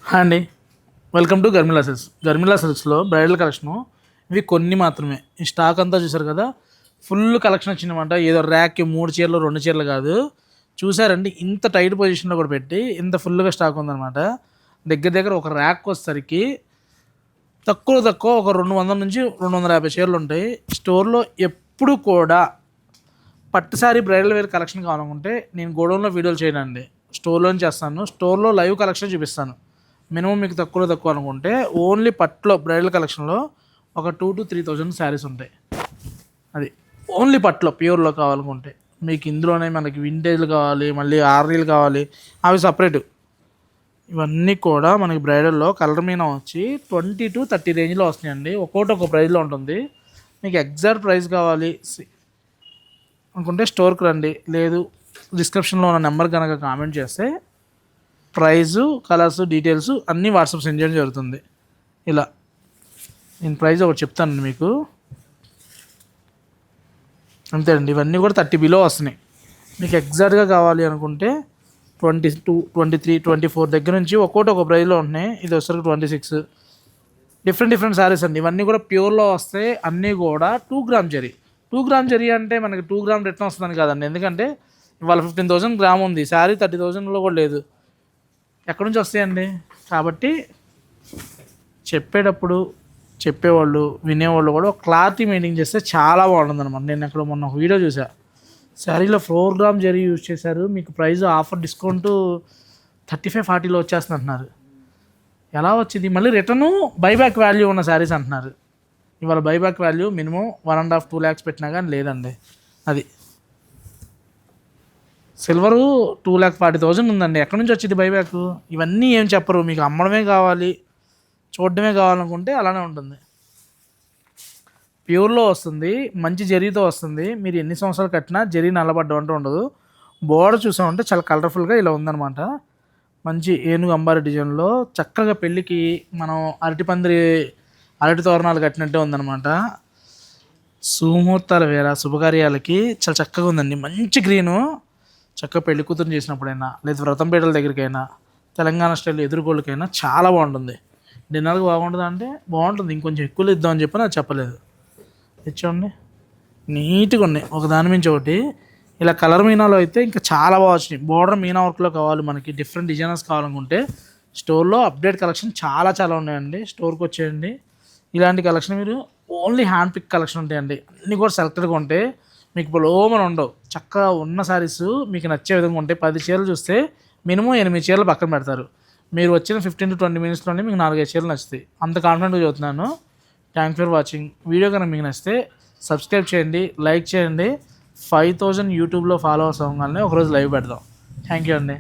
Hi అండి, welcome to Garmila silks. గర్మిలా సిల్క్స్లో బ్రైడల్ కలెక్షను ఇవి కొన్ని మాత్రమే. ఈ స్టాక్ అంతా చూసారు కదా, ఫుల్ కలెక్షన్ వచ్చిందన్నమాట. ఏదో ర్యాక్కి 3 చీరలు 2 చీరలు కాదు, చూసారండి ఇంత టైట్ పొజిషన్లో కూడా పెట్టి ఇంత ఫుల్గా స్టాక్ ఉందన్నమాట. దగ్గర దగ్గర ఒక ర్యాక్ వచ్చేసరికి తక్కువ ఒక 200 నుంచి 250 చీరలు ఉంటాయి. స్టోర్లో ఎప్పుడు కూడా పట్టు సారీ బ్రైడల్ వేర్ కలెక్షన్ కావాలనుకుంటే నేను గోడౌన్లో వీడియోలు చేయనండి, స్టోర్లోనే చేస్తాను. స్టోర్లో లైవ్ కలెక్షన్ చూపిస్తాను. మినిమం మీకు తక్కువ అనుకుంటే ఓన్లీ పట్టులో బ్రైడల్ కలెక్షన్లో ఒక 2,000 to 3,000 శారీస్ ఉంటాయి. అది ఓన్లీ పట్టులో ప్యూర్లో కావాలనుకుంటే. మీకు ఇందులోనే మనకి వింటేజ్లు కావాలి, మళ్ళీ ఆర్రీలు కావాలి, అవి సపరేటు. ఇవన్నీ కూడా మనకి బ్రైడల్లో కలర్ మీద వచ్చి 20 to 30 రేంజ్లో వస్తున్నాయండి. ఒక్కోటి ఒక ప్రైస్లో ఉంటుంది. మీకు ఎగ్జాక్ట్ ప్రైస్ కావాలి అనుకుంటే స్టోర్కి రండి, లేదు డిస్క్రిప్షన్లో ఉన్న నెంబర్ కనుక కామెంట్ చేస్తే ప్రైజు, కలర్స్, డీటెయిల్స్ అన్నీ వాట్సాప్ సెండ్ చేయడం జరుగుతుంది. ఇలా నేను ప్రైస్ ఒకటి చెప్తానండి మీకు, అంతే అండి. ఇవన్నీ కూడా 30 బిలో వస్తున్నాయి. మీకు ఎగ్జాక్ట్గా కావాలి అనుకుంటే 22, 23, 24 దగ్గర నుంచి ఒక్కోటి ఒక ప్రైస్లో ఉంటున్నాయి. ఇది వచ్చరికి 26. డిఫరెంట్ శారీస్ అండి. ఇవన్నీ కూడా ప్యూర్లో వస్తాయి. అన్నీ కూడా 2 గ్రామ్ జరీ. 2 గ్రామ్ జరీ అంటే మనకి 2 గ్రామ్ రిటర్న్ వస్తుందని కాదండి, ఎందుకంటే ఇవాళ 15,000 గ్రామ్ ఉంది, శారీ 30,000లో కూడా లేదు. ఎక్కడి నుంచి వస్తాయండి? కాబట్టి చెప్పేటప్పుడు చెప్పేవాళ్ళు వినేవాళ్ళు కూడా క్లారిటీ మెయింటైన్ చేస్తే చాలా బాగుంటుంది అనమాట. నేను అక్కడ మొన్న ఒక వీడియో చూసా, శారీలో 4 గ్రామ్ జరీ యూజ్ చేశారు, మీకు ప్రైస్ ఆఫర్ డిస్కౌంట్ 35-40లో వచ్చేస్తుంది అంటున్నారు. ఎలా వచ్చింది? మళ్ళీ రిటర్ను బైబ్యాక్ వాల్యూ ఉన్న శారీస్ అంటున్నారు. ఇవాళ బైబ్యాక్ వాల్యూ మినిమం 1.5-2 lakhs పెట్టినా కానీ లేదండి. అది సిల్వరు 2,40,000 ఉందండి. ఎక్కడి నుంచి వచ్చింది బైబ్యాక్? ఇవన్నీ ఏం చెప్పరు. మీకు అమ్మడమే కావాలి, చూడడమే కావాలనుకుంటే అలానే ఉంటుంది. ప్యూర్లో వస్తుంది, మంచి జరీతో వస్తుంది. మీరు ఎన్ని సంవత్సరాలు కట్టినా జరీ నల్లబడ్డం అంటూ ఉండదు. బోర్డర్ చూసామంటే చాలా కలర్ఫుల్గా ఇలా ఉందన్నమాట. మంచి ఏనుగు అంబారి డిజైన్లో చక్కగా పెళ్ళికి మనం అరటి తోరణాలు కట్టినట్టే ఉందన్నమాట. సుముహూర్తాల వేళ శుభకార్యాలకి చాలా చక్కగా ఉందండి. మంచి గ్రీను, చక్కగా పెళ్లి కూతురు చేసినప్పుడైనా, లేదా వ్రతం పీటల దగ్గరికైనా, తెలంగాణ స్టైల్ ఎదురుగోళ్ళకైనా చాలా బాగుంటుంది. డిన్నర్కి బాగుంటుంది అంటే బాగుంటుంది. ఇంకొంచెం ఎక్కువ ఇద్దామని చెప్పి నాకు చెప్పలేదు. తెచ్చండి, నీట్గా ఉన్నాయి ఒక దాని మించి ఒకటి. ఇలా కలర్ మీనాలో అయితే ఇంకా చాలా బాగా వచ్చినాయి. బోర్డర్ మీనా వర్క్లో కావాలి, మనకి డిఫరెంట్ డిజైనర్స్ కావాలనుకుంటే స్టోర్లో అప్డేట్ కలెక్షన్ చాలా ఉన్నాయండి. స్టోర్కి వచ్చేయండి. ఇలాంటి కలెక్షన్ మీరు ఓన్లీ హ్యాండ్ పిక్ కలెక్షన్ ఉంటాయండి. అన్నీ కూడా సెలెక్టెడ్గా ఉంటాయి. మీకు ఇప్పుడు లోమని ఉండవు. చక్కగా ఉన్న శారీస్ మీకు నచ్చే విధంగా ఉంటాయి. 10 చీరలు చూస్తే మినిమం 8 చీరలు పక్కన పెడతారు. మీరు వచ్చిన 15 to 20 minutesలోనే మీకు 4-5 చీరలు నచ్చుతాయి. అంత కాన్ఫిడెంట్గా చదువుతున్నాను. Thanks for watching. వీడియో కనుక మీకు నచ్చితే సబ్స్క్రైబ్ చేయండి, లైక్ చేయండి. 5,000 యూట్యూబ్లో ఫాలోవర్స్ అవ్వగానే ఒకరోజు లైవ్ పెడదాం. థ్యాంక్ యూ అండి.